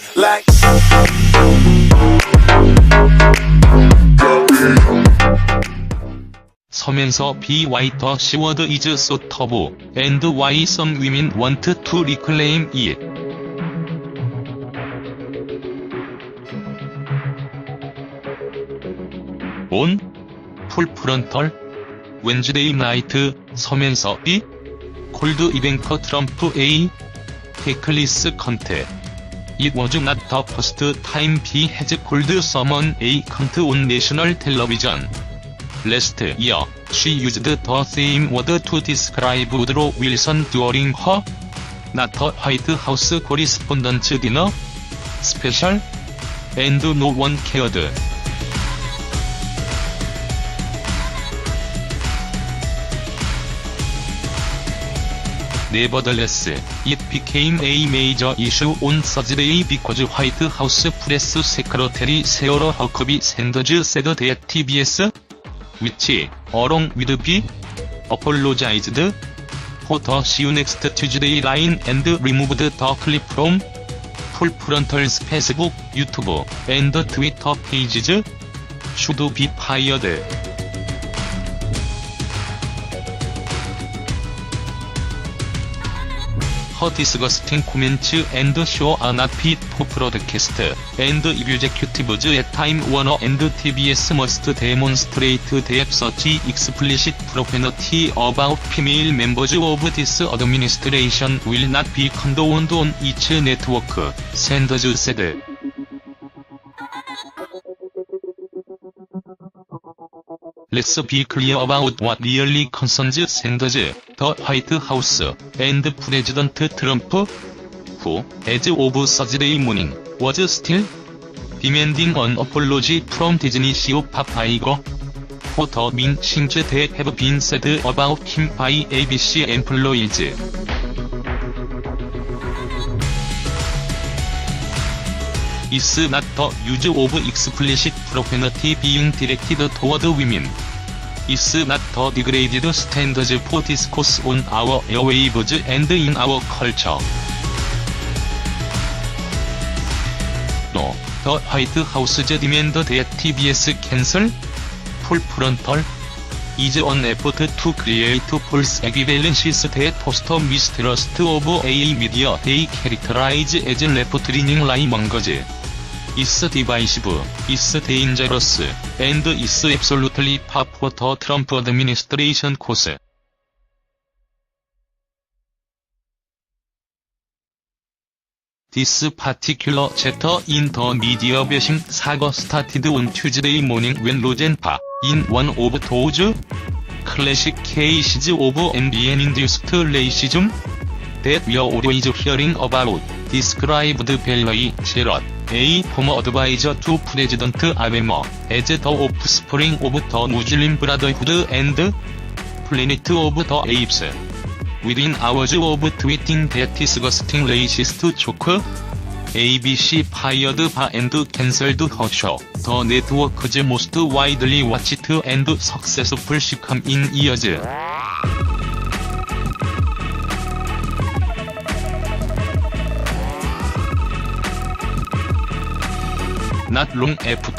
it like. 서면서 be whiter sheward is so tough, and why some women want to reclaim it. On 풀 프런털 웬즈데이 나이트 서면서 B 콜드 이뱅커 트럼프 A 테클리스 컨테. It was not the first time B has called someone a cunt on national television. Last year, she used the same word to describe Woodrow Wilson during her not a White House Correspondents' Dinner special, and no one cared. Nevertheless, it became a major issue on Thursday because White House Press Secretary Sarah Huckabee Sanders said that TBS, which, along with B, apologized for the See You Next Tuesday line and removed the clip from full frontal's Facebook, YouTube, and Twitter pages, should be fired. Her disgusting comments and show are not fit for broadcast, and executives at Time Warner and TBS must demonstrate that such explicit profanity about female members of this administration will not be condoned on each network, Sanders said. Let's be clear about what really concerns Sanders, the White House, and President Trump, who, as of Thursday morning, was still demanding an apology from Disney CEO Bob Iger for the mean things that have been said about him by ABC employees. It's not the use of explicit profanity being directed toward women. It's not the degraded standards for discourse on our airwaves and in our culture. No, the White House's demand that TBS cancel full frontal is an effort to create false equivalences that foster mistrust of a media they characterize as left-leaning lie-mongers. It's divisive, it's dangerous, and it's absolutely par for the Trump administration course. This particular chapter in the media bashing saga started on Tuesday morning when Roseanne Barr, in one of those classic cases of MBN-induced racism that we are always hearing about, described Valerie Jarrett, a former advisor to President Obama, as the offspring of the Muslim Brotherhood and Planet of the Apes. Within hours of tweeting that disgusting racist joke, ABC fired Barr and cancelled her show, the network's most widely watched and successful sitcom in years. Not long after,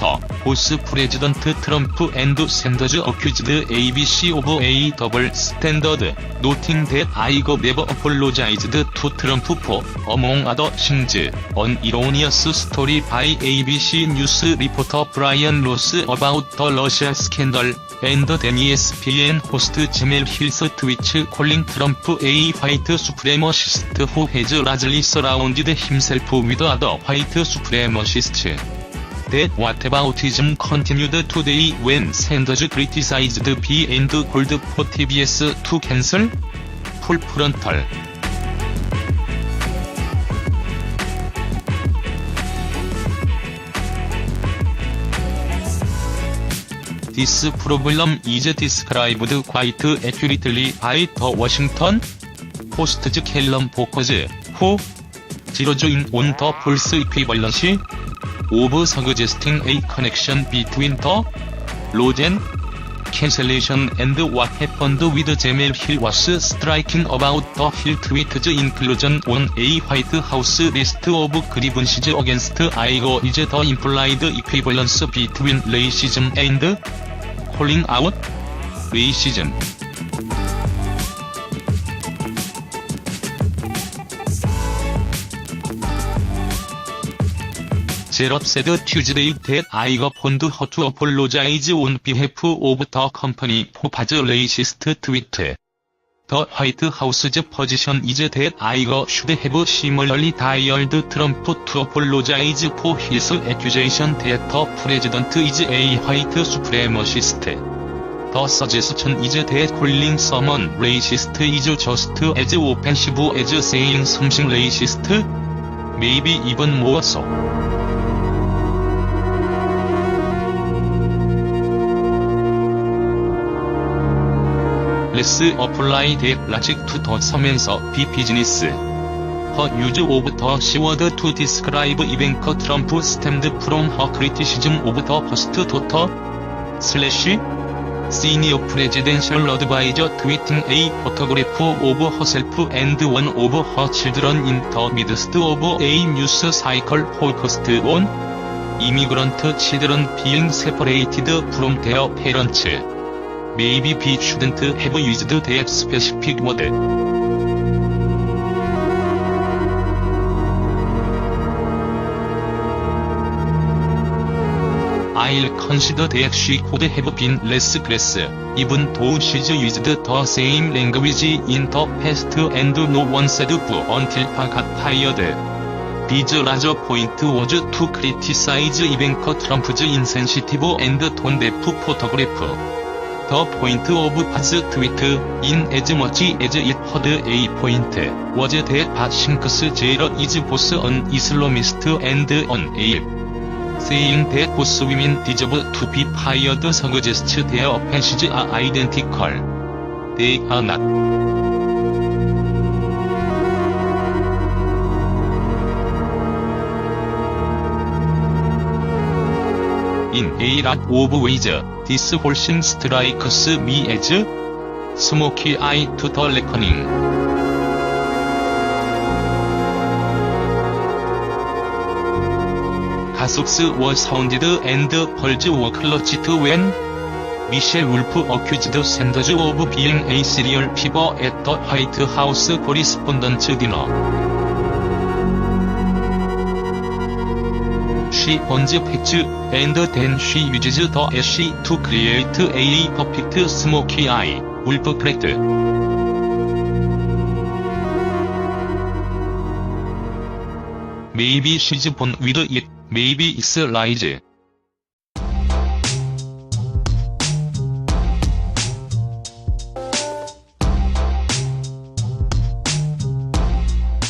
both President Trump and Sanders accused ABC of a double standard, noting that Iger never apologized to Trump for, among other things, an erroneous story by ABC News reporter Brian Ross about the Russia scandal, and then ESPN host Jemele Hill's tweets calling Trump a white supremacist who has largely surrounded himself with other white supremacists. That whataboutism continued today when Sanders criticized B and called for TBS to cancel full frontal. This problem is described quite accurately by the Washington Post's Callum Fox, who zeroes in on the false equivalency of suggesting a connection between the Roseanne cancellation and what happened with Jemel Hill was striking about the Hill tweet's inclusion on a White House list of grievances against Igor is the implied equivalence between racism and calling out racism. Zerup said Tuesday that Igor found her to apologize on behalf of the company for his racist tweet. The White House's position is that Igor should have similarly dared Trump to apologize for his accusation that the president is a white supremacist. The suggestion is that calling someone racist is just as offensive as saying something racist, maybe even more so. Let's apply that logic to the 서면서 be business. Her use of the C-word to describe Ivanka Trump stemmed from her criticism of the first daughter/senior presidential advisor tweeting a photograph of herself and one of her children in the midst of a news cycle focused on immigrant children being separated from their parents. Maybe we shouldn't have used that specific word. I'll consider that she could have been less crass, even though she's used the same language in the past and no one said boo until Pa got tired. His larger point was to criticize Ivanka Trump's insensitive and tone-deaf photograph. The point of Pa's tweet, in as much as it had a point, was that Pa thinks Jair is both an Islamist and an ape. Saying that both women deserve to be fired suggests their offenses are identical. They are not. In a lot of ways, this whole thing strikes me as smoky eye to the reckoning. Cassocks were sounded and pearls were clutched when Michelle Wolf accused Sanders of being a serial figure at the White House Correspondents' Dinner. She owns facts, and then she uses the essay to create a perfect smoky eye, Wolf cracked. Maybe she's born with it, maybe it's lies.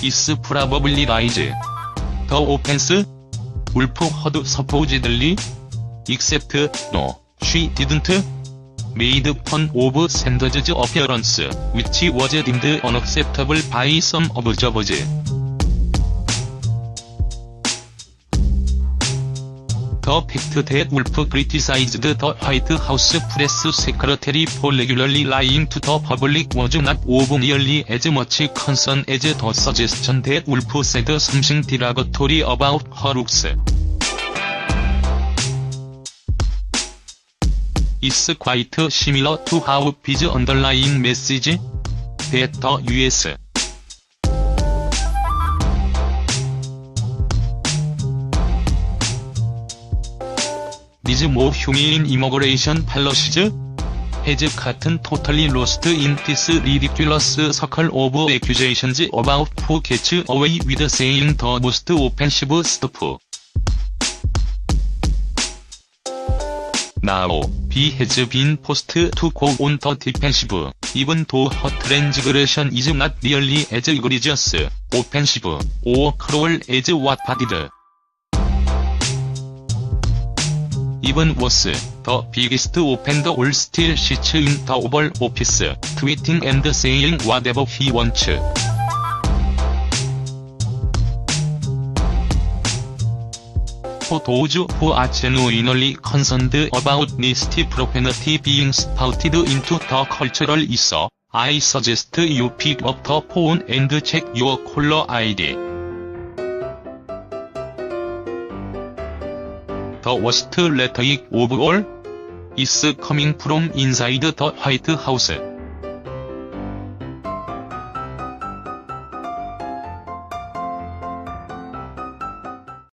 It's probably lies. The offense? Wolf had supposedly, except, no, she didn't, made fun of Sanders' appearance, which was deemed unacceptable by some observers. The fact that Wolf criticized the White House press secretary for regularly lying to the public was not of nearly as much concern as the suggestion that Wolf said something derogatory about her looks. It's quite similar to how his underlying message, that the U.S. needs more humane immigration policies, has gotten totally lost in this ridiculous circle of accusations about who gets away with saying the most offensive stuff. Now, he has been forced to go on the defensive, even though her transgression is not nearly as egregious, offensive, or cruel as what Pa did. Even worse, the biggest offender will still sits in the Oval Office, tweeting and saying whatever he wants. for those who are genuinely concerned about nasty profanity being spouted into the cultural ether, I suggest you pick up the phone and check your caller ID. The worst rhetoric of all is coming from inside the White House.